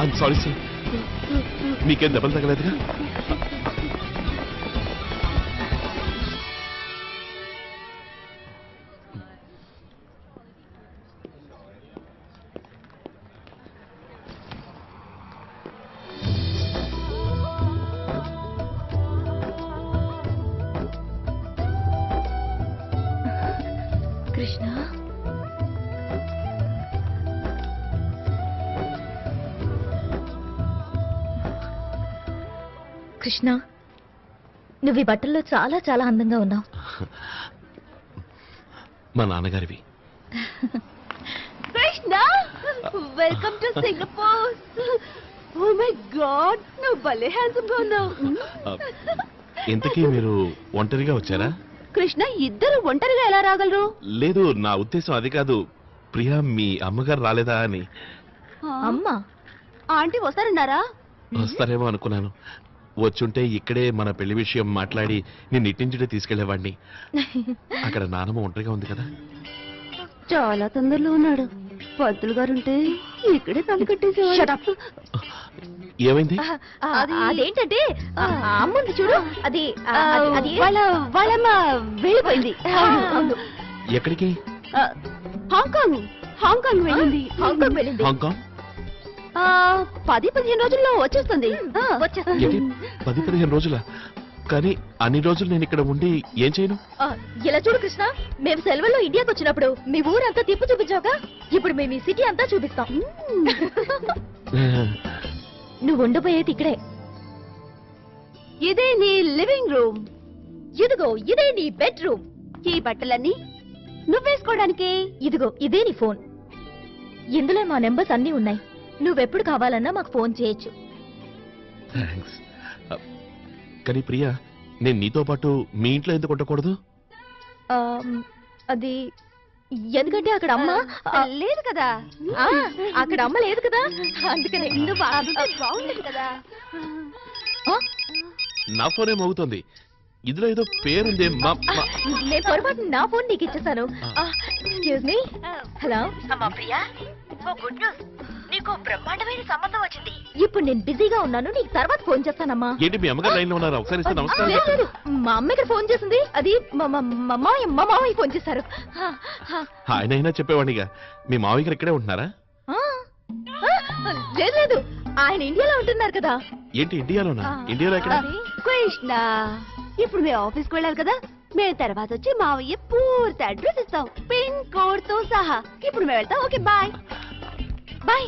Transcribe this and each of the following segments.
I'm sorry sir. మీకేం దెబ్బలు తగలేదుగా? కృష్ణ, కృష్ణ, నువ్వు ఈ బట్టల్లో చాలా చాలా అందంగా ఉన్నావు. మా నాన్నగారివి. Krishna, welcome to Singapore. Oh my God, నువ్వు భలే హ్యాండ్సమ్ గా ఉన్నావు. ఇంతకీ మీరు ఒంటరిగా వచ్చారా? కృష్ణ, ఇద్దరు ఒంటరిగా ఎలా రాగలరు? లేదు, నా ఉద్దేశం అది కాదు. ప్రియా, మీ అమ్మగారు రాలేదా అని. అమ్మా, ఆంటీ వస్తారన్నారా? వస్తారేమో అనుకున్నాను. వచ్చుంటే ఇక్కడే మన పెళ్లి విషయం మాట్లాడి నేను ఇట్టించుడే తీసుకెళ్లేవాడిని. అక్కడ నానమ్మ ఒంటరిగా ఉంది కదా. చాలా తొందరలో ఉన్నాడు. పంతులు గారు ఉంటే ఇక్కడే తల కట్టేసేవాడు. ఏమైంది? అదేంటంటే అమ్ముంది చూడు, అది వాళ్ళమ్మ వెళ్ళిపోయింది. ఎక్కడికి? హాంకాంగ్. హాంకాంగ్ వెళ్ళింది. హాంకాంగ్ వెళ్ళింది. హాంకాంగ్ 10-15 రోజుల్లో వచ్చేస్తుంది. 10-15 రోజుల? కానీ అన్ని రోజులు నేను ఇక్కడ ఉండి ఏం చేయను? ఇలా చూడు కృష్ణ, మేము సెలవుల్లో ఇండియాకి వచ్చినప్పుడు మీ ఊరంతా తిప్పు చూపించావుగా, ఇప్పుడు మేము ఈ సిటీ అంతా చూపిస్తాం. నువ్వు ఉండిపోయేది ఇక్కడే. ఇదే నీ లివింగ్ రూమ్. ఇదిగో ఇదే నీ బెడ్రూమ్. ఈ బట్టలన్నీ నువ్వేసుకోవడానికి. ఇదిగో ఇదే నీ ఫోన్. ఇందులో మా నెంబర్స్ అన్నీ ఉన్నాయి. నువ్వెప్పుడు కావాలన్నా మాకు ఫోన్ చేయొచ్చు. థాంక్స్. కానీ ప్రియా, నేను నీతో పాటు మీ ఇంట్లో ఎందుకు ఉండకూడదు? అది ఎందుకంటే అక్కడ అమ్మ లేదు కదా. అక్కడ అమ్మ లేదు కదా, అందుకనే. బాగుండదు కదా. నా ఫోన్ ఏమవుతుంది? ఇందులో ఏదో పేరుంది. నేను పొరపాటు నా ఫోన్ నీకు ఇచ్చేసాను. Excuse me. హలో అమ్మా ప్రియా, గుడ్ న్యూస్. నీకు బ్రహ్మాండమైన సంబంధం వచ్చింది. ఇప్పుడు నేను బిజీగా ఉన్నాను, నీకు తర్వాత ఫోన్ చేస్తానమ్మా. ఏంటి మీ అమ్మగారు లైన్ లో ఉన్నారు? ఒకసారి ఇస్తే నమస్కారం. లేదు, మా అమ్మ ఇక్కడ ఫోన్ చేసింది. అది మా మామయ్య ఫోన్ చేశారు. ఆయనైనా చెప్పేవాడిగా. మీ మావయ్య గారు ఇక్కడే ఉంటున్నారా? లేదు లేదు, ఆయన ఇండియాలో ఉంటున్నారు కదా. ఏంటి ఇండియాలోనా? ఇండియాలో ఎక్కడ? కృష్ణ, ఇప్పుడు మేము ఆఫీస్కి వెళ్ళాలి కదా. మేము తర్వాత వచ్చి మావయ్య పూర్తి అడ్రస్ ఇస్తాం, పిన్ కోడ్ తో సహా. ఇప్పుడు మేము వెళ్తాం. Okay, bye bye.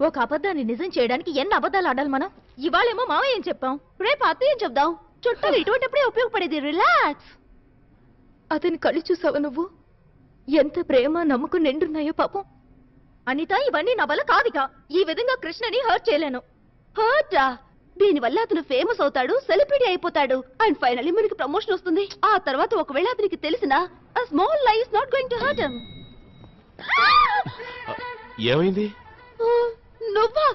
ఒక అబద్ధాన్ని నిజం చేయడానికి ఎన్ని అబద్ధాలు ఆడాలి మనం? ఇవాళేమో మావయ్య ఏం చెప్పాం, రేపు అత్తయ్య ఏం చెప్దాం. చుట్టాలు ఇటువంటిప్పుడే ఉపయోగపడేది. రిలాక్స్. అతని కళ్ళు చూసావా నువ్వు? ఎంత ప్రేమ నమ్మకం నిండున్నాయో పాపం. అనిత, ఇవన్నీ నా వల్ల కాదుగా. ఈ విధంగా కృష్ణని హర్ట్ చేయలేను. హర్టా? దీనివల్ల అతను ఫేమస్ అవుతాడు, సెలబ్రిటీ అయిపోతాడు, అండ్ ఫైనల్లీ మనకి ప్రమోషన్ వస్తుంది. ఆ తర్వాత ఒకవేళ అతనికి తెలిసినా, a small lie is not going to hurt him. ఏమైంది? నువ్వు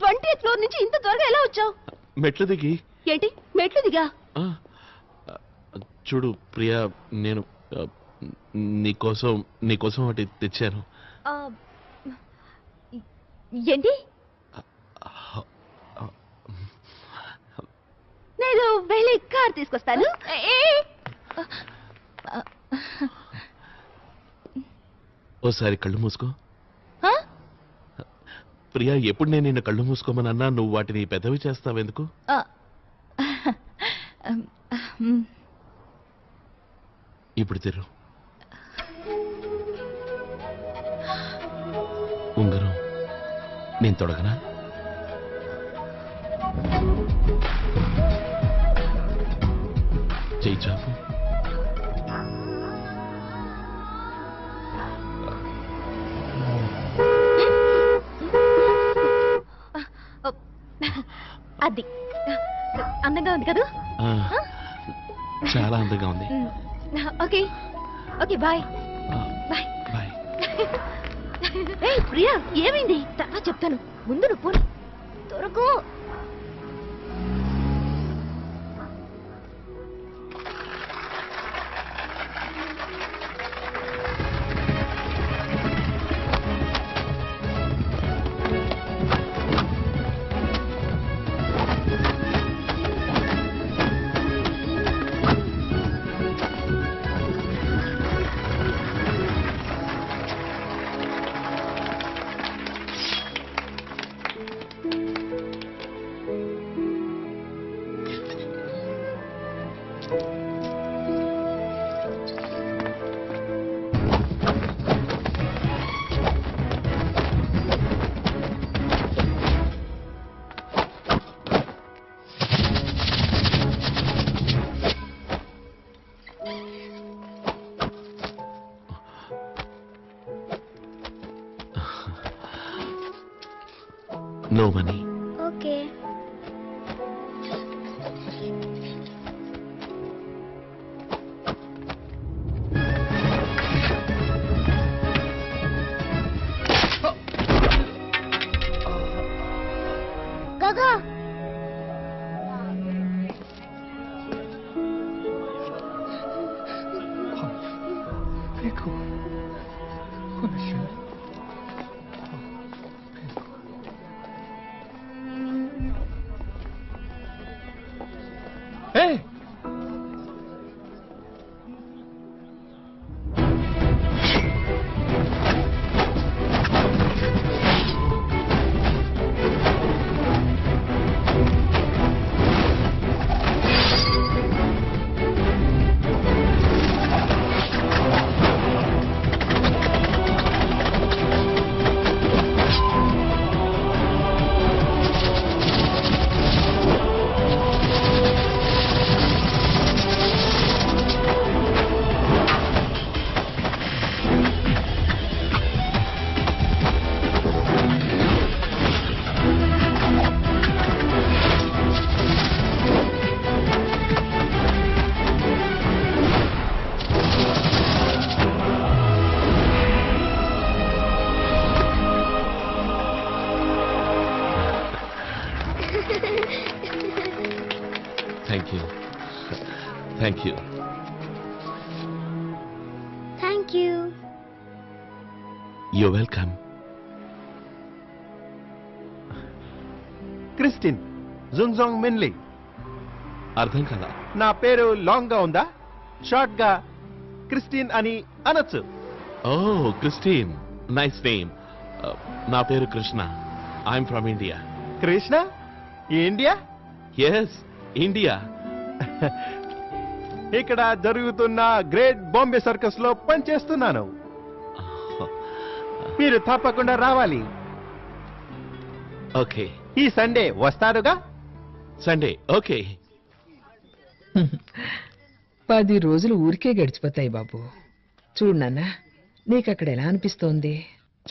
20th ఫ్లోర్ నుంచి ఇంత త్వరగా ఎలా వచ్చావు? మెట్లు దిగి. ఏంటి మెట్లు దిగా? చూడు ప్రియా, నేను నీకోసం ఒకటి తెచ్చాను. ఏంటి? నేను వెళ్ళి కార్ తీసుకొస్తాను. ఓసారి కళ్ళు మూసుకో. ప్రియా, ఎప్పుడు నేను నిన్న కళ్ళు మూసుకోమనన్నా నువ్వు వాటిని పెద్దవి చేస్తావెందుకు? ఇప్పుడు తెరు. ఉంగరం నేను తొడగనా? చెయ్యి చాపు. అది అందంగా ఉంది కదా? చాలా అందంగా ఉంది. Okay okay, bye bye bye. Priya, ఏమైంది? తర్వాత చెప్తాను, ముందు నువ్వు త్వరగా. No money. ఓకే. గగా Hey! Thank you. Thank you. Thank you. You're welcome. క్రిస్టిన్ జుంగ్జాంగ్ మిన్లీ. అర్థం కదా? నా పేరు లాంగ్ గా ఉందా, షార్ట్ గా క్రిస్టిన్ అని అనొచ్చు. Oh Kristin, nice name. నా పేరు Krishna. I'm from India. Krishna, India? Yes, India. ఇక్కడ జరుగుతున్న గ్రేట్ బాంబే సర్కస్ లో పనిచేస్తున్నాను. మీరు తప్పకుండా రావాలి. ఓకే. ఈ సండే వస్తారుగా? Sunday okay. 10 రోజులు ఊరికే గడిచిపోతాయి బాబు. చూడు నాన్న, నీకు అక్కడ ఎలా అనిపిస్తోంది?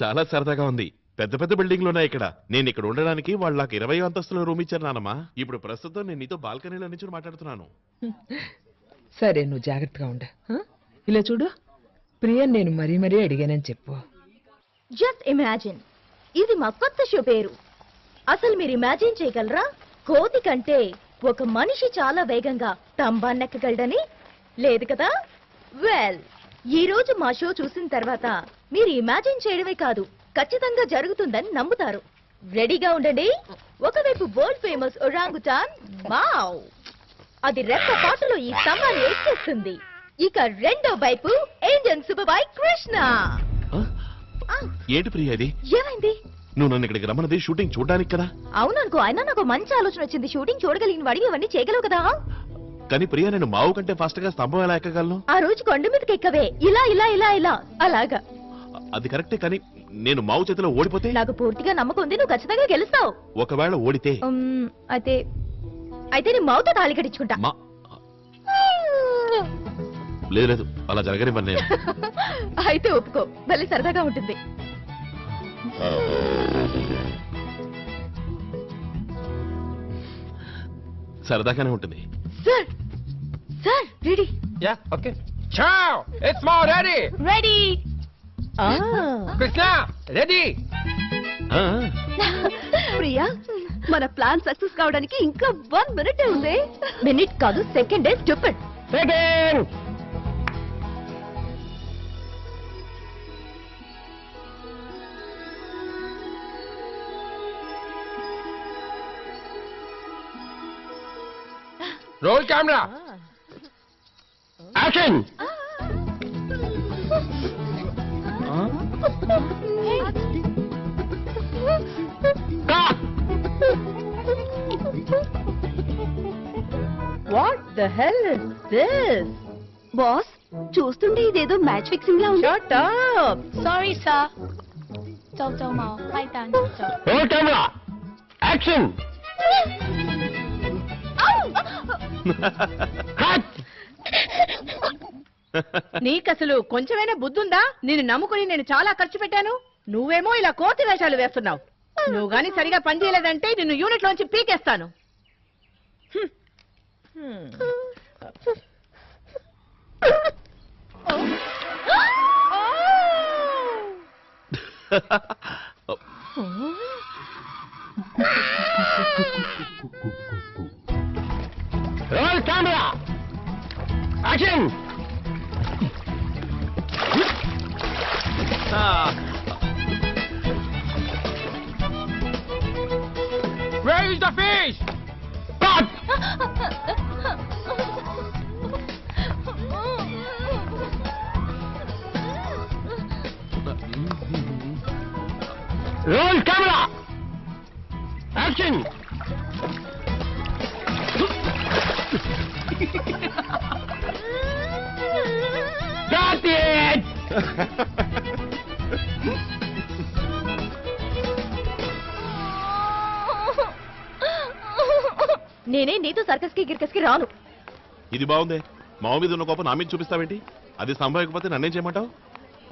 చాలా సరదాగా ఉంది. పెద్ద పెద్ద బిల్డింగ్లు ఉన్నాయి ఇక్కడ. నేను ఇక్కడ ఉండడానికి వాళ్ళు నాకు 20 అంతస్తుల రూమ్ ఇచ్చారు నానమ్మా. ఇప్పుడు ప్రస్తుతం నేను నీతో బాల్కనీలో నుంచి మాట్లాడుతున్నాను. సరే, నువ్వు జాగ్రత్తగా ఉండు. ఇలా చూడు, ప్రియ నేను మరీ మరీ అడిగానని చెప్పు. జస్ట్ ఇమాజిన్, ఇది మా కొత్త షో పేరు. అసలు మీరు ఇమాజిన్ చేయగలరా, కోతి కంటే ఒక మనిషి చాలా వేగంగా తంబాన్నెక్కగలడని? లేదు కదా? వెల్, ఈ రోజు మా షో చూసిన తర్వాత మీరు ఇమాజిన్ చేయడమే కాదు, ఖచ్చితంగా జరుగుతుందని నమ్ముతారు. రెడీగా ఉండండి. ఒకవైపు వరల్డ్ ఫేమస్ ఒరాంగుటాన్ మావ్, అది రెక్క పాటలో ఈ స్తంభాన్ని ఎక్కేస్తుంది. ఇక రెండో వైపు ఇండియన్ సూపర్ బాయ్ కృష్ణ. ఏంటి ప్రియ ఇది? ఏమైంది? నువ్వు నన్ను ఇక్కడికి రమ్మన్నది షూటింగ్ చూడడానికి కదా? అవుననుకో, అయినా నాకు మంచి ఆలోచన వచ్చింది. షూటింగ్ చూడగలిగిన వాడివి ఇవన్నీ చేయగలవు కదా. కానీ ప్రియ, నేను మావు కంటే ఫాస్ట్ గా స్తంభం ఎలా ఎక్కగలను? ఆ రోజు కొండ మీదకి ఎక్కవే, ఇలా ఇలా ఇలా ఇలా అలాగా. అది కరెక్టే, కానీ నేను మావు చేతిలో ఓడిపోతే? నాకు పూర్తిగా నమ్మకం ఉంది, నువ్వు ఖచ్చితంగా గెలుస్తావు. ఒకవేళ ఓడితే? అయితే అయితే నీ మావుతో తాళి కట్టించుకుంటా. లేదు లేదు, అలా జరగనివ్వను నేను. అయితే ఒప్పుకో, మళ్ళీ సరదాగా ఉంటుంది. సరదాగానే ఉంటుంది. Sir sir, ready? Yeah, okay. Ciao! It's more ready! Ready. Krishna, ready! ఆ, ప్రియా, మన ప్లాన్ సక్సెస్ కావడానికి ఇంకా 1 మినిట్ ఉంది. మినిట్ కాదు, second. Stupid. Second! Roll camera! Action! Cut! What the hell is this? Boss, చూస్తుంటే ఇదేదో మ్యాచ్ ఫిక్సింగ్ లా ఉంది. Shut up. Sorry, sir. 周周冇派單就。 Roll camera! Action! Cut! నీకసలు కొంచెమైనా బుద్ధుందా? నిన్ను నమ్ముకుని నేను చాలా ఖర్చు పెట్టాను, నువ్వేమో ఇలా కోతి వేషాలు వేస్తున్నావు. నువ్వు గాని సరిగా పనిచేయలేదంటే నిన్ను యూనిట్ లోంచి పీకేస్తాను. Roll camera action. Where is the fish? Cut! Roll camera! Action! Got it! నేనే నీతో సర్కస్ కి గిర్కస్ కి రాను. ఇది బాగుందే. మావ మీద ఉన్న కోపం నా మీద చూపిస్తావేంటి? అది సంభవించకపోతే నన్నేం చేయమంటావు?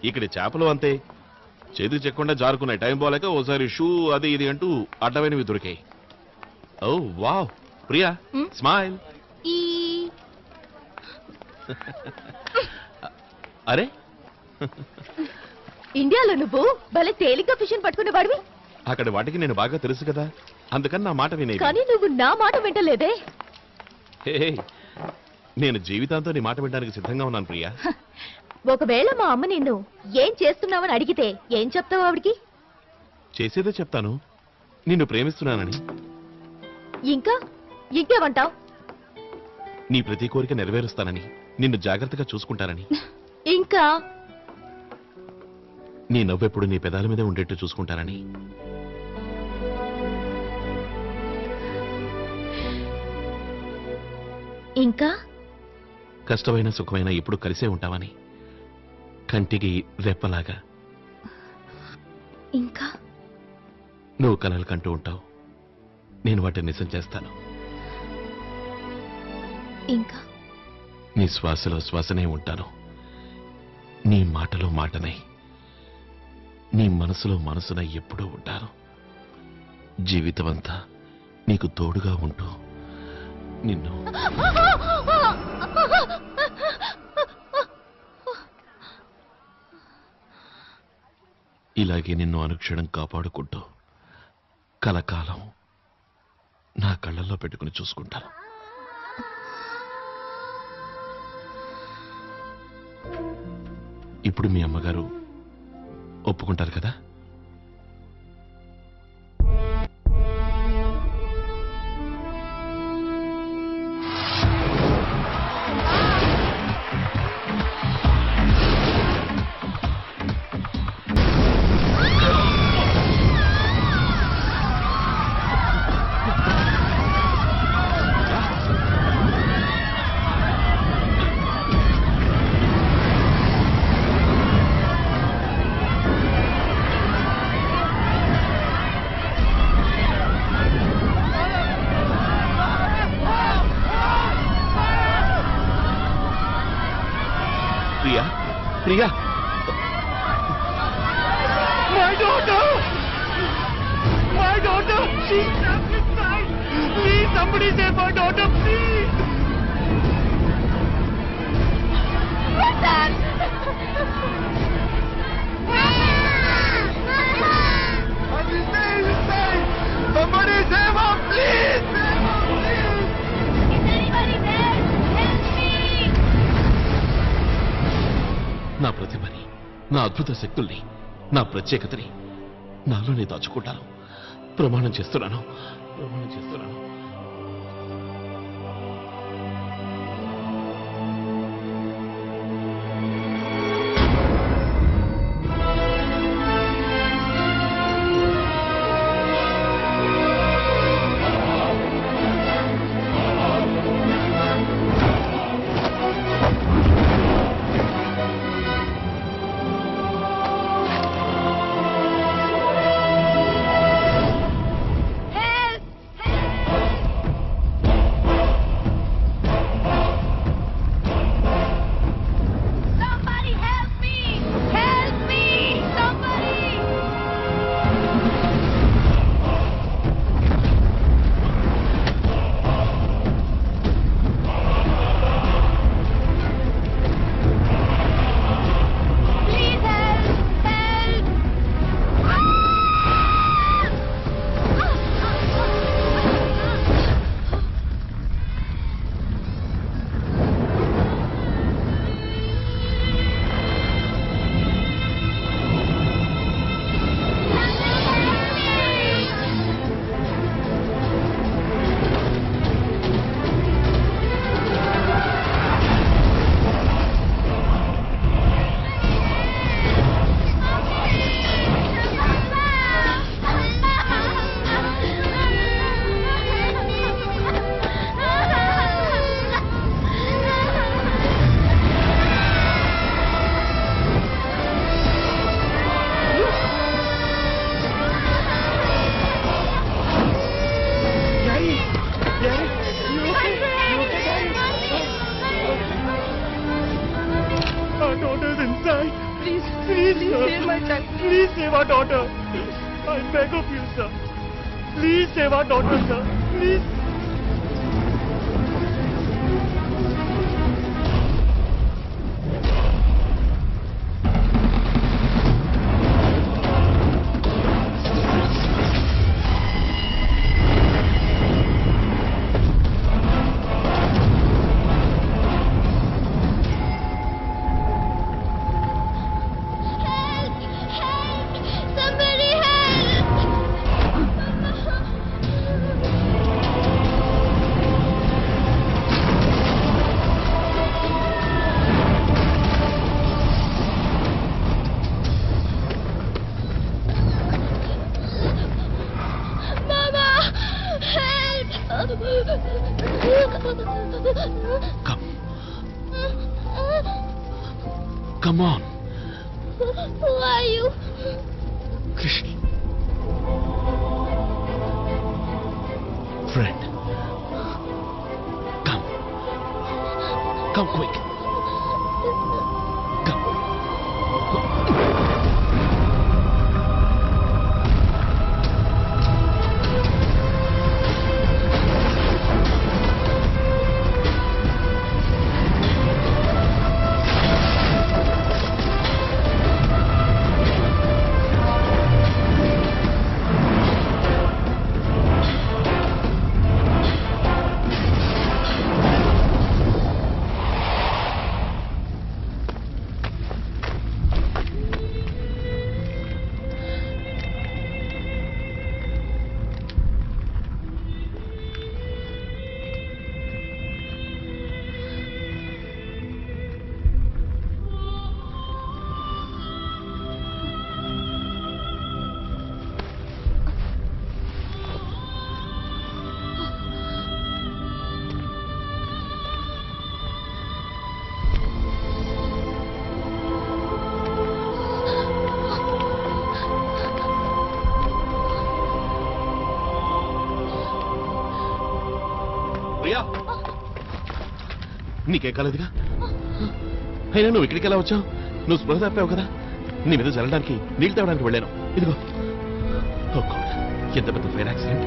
ఇక్కడ చేపలు అంతే, చేతికి చెక్కకుండా జారుకున్నాయి. టైం పోలేక ఓసారి షూ అది ఇది అంటూ అడ్డమైనవి దొరికాయి. ఓ వావ్ ప్రియా, స్మైల్. ఈ అరే ఇండియాలో నువ్వు భలే తేలిగ్గా ఫిష్ పట్టుకునే వాడివి. అక్కడ వాటికి నేను బాగా తెలుసు కదా, అందుకని నా మాట వినేది. కానీ నువ్వు నా మాట వింటలేదే. హే, నేను జీవితాంతో నీ మాట వినడానికి సిద్ధంగా ఉన్నాను ప్రియా. ఒకవేళ మా అమ్మ నిన్ను ఏం చేస్తున్నావని అడిగితే ఏం చెప్తావు ఆవిడికి? చేసేదే చెప్తాను, నిన్ను ప్రేమిస్తున్నానని. ఇంకా ఇంకేమంటావు? నీ ప్రతి కోరిక నెరవేరుస్తానని, నిన్ను జాగ్రత్తగా చూసుకుంటానని, ఇంకా నీ నవ్వెప్పుడు నీ పెదాల మీద ఉండేట్టు చూసుకుంటానని. ఇంకా కష్టమైన సుఖమైన ఎప్పుడు కలిసే ఉంటావని, కంటికి రెప్పలాగా. ఇంకా నువ్వు కలలు కంటూ ఉంటావు, నేను వాటిని నిజం చేస్తాను. ఇంకా నీ శ్వాసలో శ్వాసనే ఉంటాను, నీ మాటలో మాటనై, నీ మనసులో మనసునై ఎప్పుడూ ఉంటాను. జీవితమంతా నీకు తోడుగా ఉంటూ నిన్ను. ఇలాగే నిన్ను అనుక్షణం కాపాడుకుంటూ కలకాలం నా కళ్ళల్లో పెట్టుకుని చూసుకుంటాను. ఇప్పుడు మీ అమ్మగారు ఒప్పుకుంటారు కదా? Priya, Priya, My daughter! My daughter! She's trapped inside! Please, somebody save my daughter, please! Somebody save her, please! Save her, please! Is anybody there? Help me! నా ప్రతిభని, నా అద్భుత శక్తుల్ని, నా ప్రత్యేకతని నాలోనే దాచుకుంటాను. ప్రమాణం చేస్తున్నాను, ప్రమాణం చేస్తున్నాను. Help! Help! Our daughter's inside. Please, Please, please sir. save my child. Please save our daughter. I beg of you, sir. Please save our daughter, sir. Please. Somebody help! Mama, help! Come on. Who are you? Krishna. Friend. Come. Come quick. Come. Priya నీకేం కాలేదుగా అయినా నువ్వు ఇక్కడికి ఎలా వచ్చావు? నువ్వు స్పృహ తప్పావు కదా. నీ మీద జరగడానికి నీళ్ళు తేవడానికి వెళ్ళాను. ఇదిగో. ఓ గాడ్, ఎంత పెద్ద ఫైర్ యాక్సిడెంట్.